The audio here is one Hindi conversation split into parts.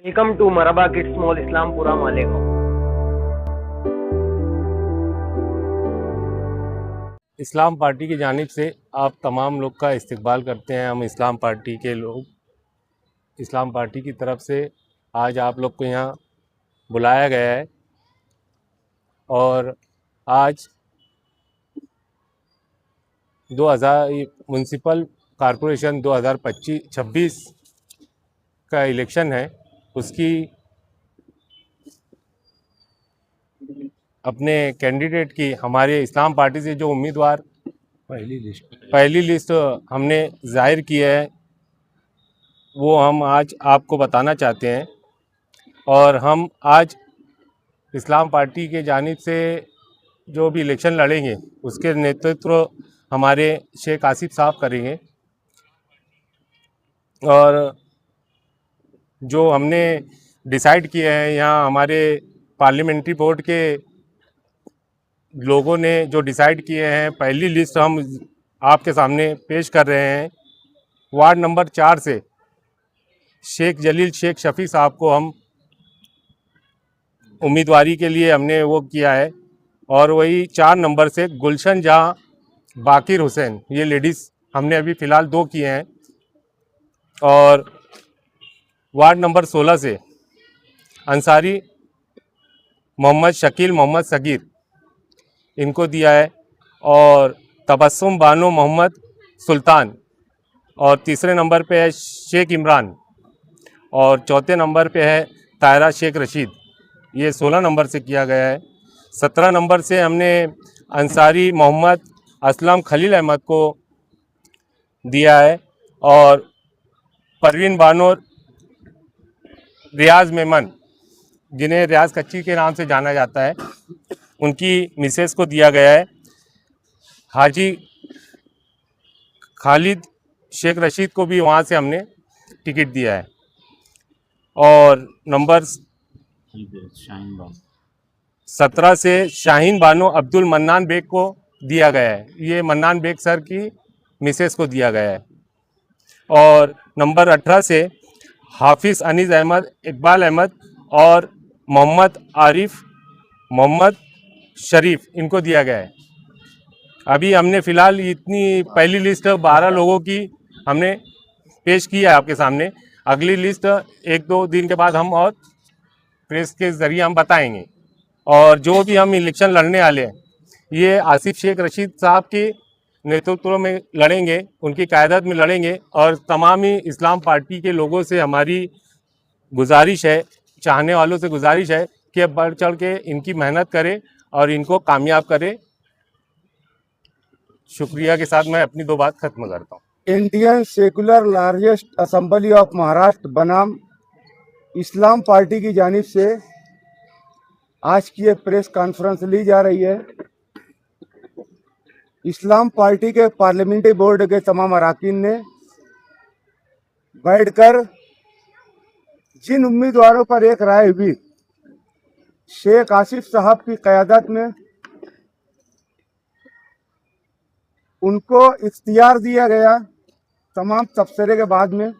Welcome to Maraba Kids Mall, Islampura, Malegaon. Islam party की जानिब से आप तमाम लोग का इस्तकबाल करते हैं। हम इस्लाम पार्टी के लोग इस्लाम पार्टी की तरफ से आज आप लोग को यहाँ बुलाया गया है और आज 2000 म्यूनसिपल कॉरपोरेशन 2025-26 का इलेक्शन है, उसकी अपने कैंडिडेट की हमारे इस्लाम पार्टी से जो उम्मीदवार पहली लिस्ट हमने जाहिर की है वो हम आज आपको बताना चाहते हैं। और हम आज इस्लाम पार्टी के जानिब से जो भी इलेक्शन लड़ेंगे उसके नेतृत्व हमारे शेख आसिफ साहब करेंगे। और जो हमने डिसाइड किए हैं यहाँ हमारे पार्लियामेंट्री बोर्ड के लोगों ने जो डिसाइड किए हैं, पहली लिस्ट हम आपके सामने पेश कर रहे हैं। वार्ड नंबर 4 से शेख जलील शेख शफ़ी साहब को हम उम्मीदवारी के लिए हमने वो किया है। और वही 4 नंबर से गुलशन जहाँ बाकिर हुसैन, ये लेडीज़ हमने अभी फ़िलहाल 2 किए हैं। और वार्ड नंबर 16 से अंसारी मोहम्मद शकील मोहम्मद सगीर, इनको दिया है। और तबस्सुम बानो मोहम्मद सुल्तान, और तीसरे नंबर पे है शेख इमरान, और चौथे नंबर पे है तायरा शेख रशीद। ये 16 नंबर से किया गया है। 17 नंबर से हमने अंसारी मोहम्मद असलम खलील अहमद को दिया है। और परवीन बानो रियाज मेमन, जिन्हें रियाज कच्ची के नाम से जाना जाता है, उनकी मिसेस को दिया गया है। हाजी खालिद शेख रशीद को भी वहाँ से हमने टिकट दिया है। और नंबर 17 से शाहीन बानो अब्दुल मन्नान बेग को दिया गया है। ये मन्नान बेग सर की मिसेस को दिया गया है। और नंबर 18 से हाफिज़ अनीस अहमद, इकबाल अहमद और मोहम्मद आरिफ मोहम्मद शरीफ, इनको दिया गया है। अभी हमने फ़िलहाल इतनी पहली लिस्ट 12 लोगों की हमने पेश की है आपके सामने। अगली लिस्ट 1-2 दिन के बाद हम और प्रेस के ज़रिए हम बताएंगे। और जो भी हम इलेक्शन लड़ने वाले हैं ये आसिफ शेख रशीद साहब के नेतृत्व में लड़ेंगे, उनकी क़यादत में लड़ेंगे। और तमाम ही इस्लाम पार्टी के लोगों से हमारी गुजारिश है, चाहने वालों से गुजारिश है कि अब बढ़ चढ़ के इनकी मेहनत करें और इनको कामयाब करें। शुक्रिया के साथ मैं अपनी 2 बात ख़त्म करता हूँ। Indian secular largest assembly of Maharashtra बनाम इस्लाम पार्टी की जानिब से आज की एक प्रेस कॉन्फ्रेंस ली जा रही है। इस्लाम पार्टी के पार्लियामेंट्री बोर्ड के तमाम अरकान ने बैठकर जिन उम्मीदवारों पर एक राय हुई, शेख आसिफ साहब की क़यादत में उनको इख्तियार दिया गया तमाम तबसरे के बाद में,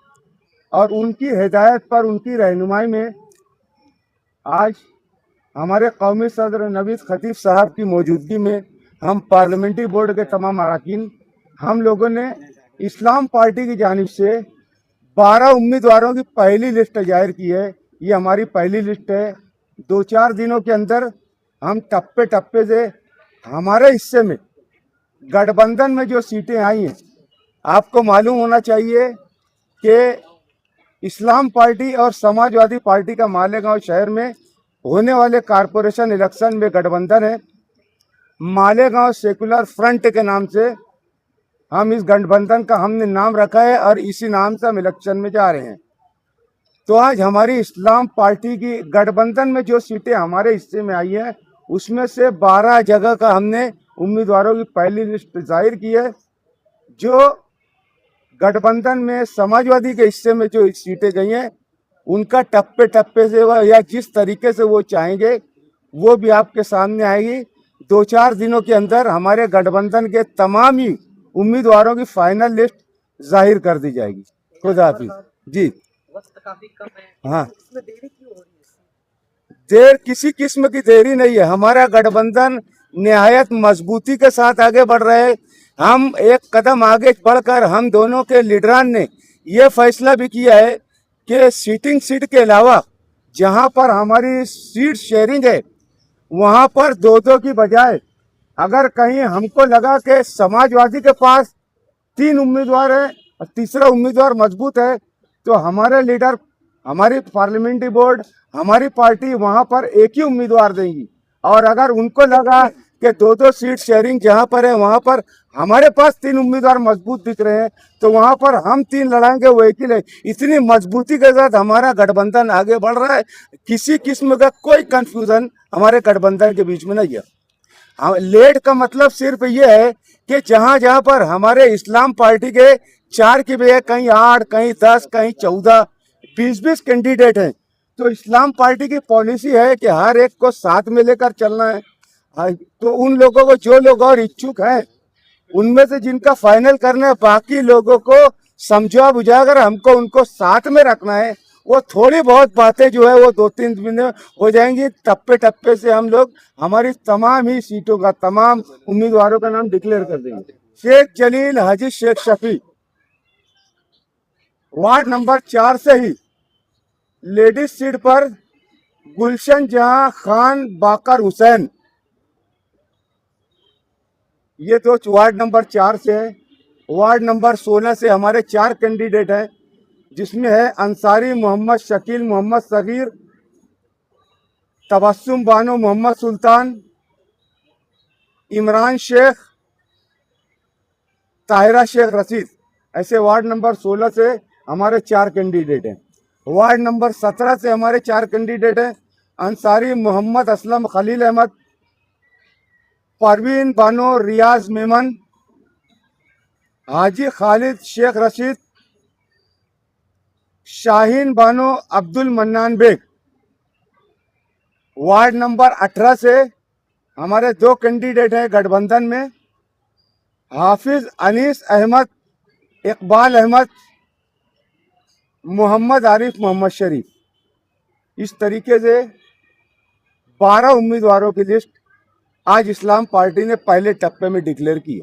और उनकी हिदायत पर, उनकी रहनुमाई में आज हमारे कौमी सदर नवीद खतीब साहब की मौजूदगी में हम पार्लियामेंट्री बोर्ड के तमाम अरकान, हम लोगों ने इस्लाम पार्टी की जानिब से 12 उम्मीदवारों की पहली लिस्ट जाहिर की है। ये हमारी पहली लिस्ट है। 2-4 दिनों के अंदर हम टप्पे टप्पे से हमारे हिस्से में गठबंधन में जो सीटें आई हैं, आपको मालूम होना चाहिए कि इस्लाम पार्टी और समाजवादी पार्टी का मालेगांव शहर में होने वाले कॉरपोरेशन इलेक्शन में गठबंधन है। मालेगांव सेकुलर फ्रंट के नाम से हम इस गठबंधन का हमने नाम रखा है और इसी नाम से हम इलेक्शन में जा रहे हैं। तो आज हमारी इस्लाम पार्टी की गठबंधन में जो सीटें हमारे हिस्से में आई है उसमें से 12 जगह का हमने उम्मीदवारों की पहली लिस्ट जाहिर की है। जो गठबंधन में समाजवादी के हिस्से में जो सीटें गई हैं उनका टप्पे टप्पे से या जिस तरीके से वो चाहेंगे वो भी आपके सामने आएगी। 2-4 दिनों के अंदर हमारे गठबंधन के तमाम ही उम्मीदवारों की फाइनल लिस्ट जाहिर कर दी जाएगी। खुदा हाफिज़ जी। वक्त काफी कम है, हाँ, इसमें देरी क्यों हो रही है? देर किसी किस्म की देरी नहीं है। हमारा गठबंधन निहायत मजबूती के साथ आगे बढ़ रहे हैं। हम एक कदम आगे बढ़कर हम दोनों के लीडरान ने ये फैसला भी किया है कि सीटिंग सीट के अलावा जहां पर हमारी सीट शेयरिंग है वहां पर दो दो की बजाय अगर कहीं हमको लगा कि समाजवादी के पास 3 उम्मीदवार है और तीसरा उम्मीदवार मजबूत है, तो हमारे लीडर, हमारी पार्लियामेंट्री बोर्ड, हमारी पार्टी वहां पर एक ही उम्मीदवार देंगी। और अगर उनको लगा कि दो दो सीट शेयरिंग जहां पर है वहां पर हमारे पास 3 उम्मीदवार मजबूत दिख रहे हैं, तो वहां पर हम 3 लड़ाएंगे, वो एक ही लड़े। इतनी मजबूती के साथ हमारा गठबंधन आगे बढ़ रहा है। किसी किस्म का कोई कंफ्यूजन हमारे गठबंधन के बीच में नहीं है। लेट का मतलब सिर्फ ये है कि जहां जहां पर हमारे इस्लाम पार्टी के 4 की बजाय कहीं 8, कहीं 10, कहीं 14, 20-20 कैंडिडेट हैं, तो इस्लाम पार्टी की पॉलिसी है कि हर एक को साथ में लेकर चलना है। तो उन लोगों को, जो लोग और इच्छुक हैं, उनमें से जिनका फाइनल करना है, बाकी लोगों को समझा बुझाकर हमको उनको साथ में रखना है। वो थोड़ी बहुत बातें जो है वो 2-3 दिन में हो जाएंगी। टप्पे टप्पे से हम लोग हमारी तमाम ही सीटों का, तमाम उम्मीदवारों का नाम डिक्लेयर कर देंगे। शेख जलील हाजी शेख शफी, वार्ड नंबर 4 से ही लेडीज सीट पर गुलशन जहां खान बाकर हुसैन, ये तो वार्ड नंबर 4 से है। वार्ड नंबर 16 से हमारे 4 कैंडिडेट हैं, जिसमें है अंसारी मोहम्मद शकील मोहम्मद सगीर, तबस्सुम बानो मोहम्मद सुल्तान, इमरान शेख, ताहिरा शेख रशीद। ऐसे वार्ड नंबर 16 से हमारे 4 कैंडिडेट हैं। वार्ड नंबर 17 से हमारे 4 कैंडिडेट हैं, अंसारी मोहम्मद असलम खलील अहमद, परवीन बानो रियाज मेमन, हाजी खालिद शेख रशीद, शाहीन बानो अब्दुल मन्नान बेग। वार्ड नंबर 18 से हमारे 2 कैंडिडेट हैं गठबंधन में, हाफिज अनीस अहमद, इकबाल अहमद, मोहम्मद आरिफ मोहम्मद शरीफ। इस तरीके से 12 उम्मीदवारों की लिस्ट आज इस्लाम पार्टी ने पहले टप्पे में डिक्लेयर की है।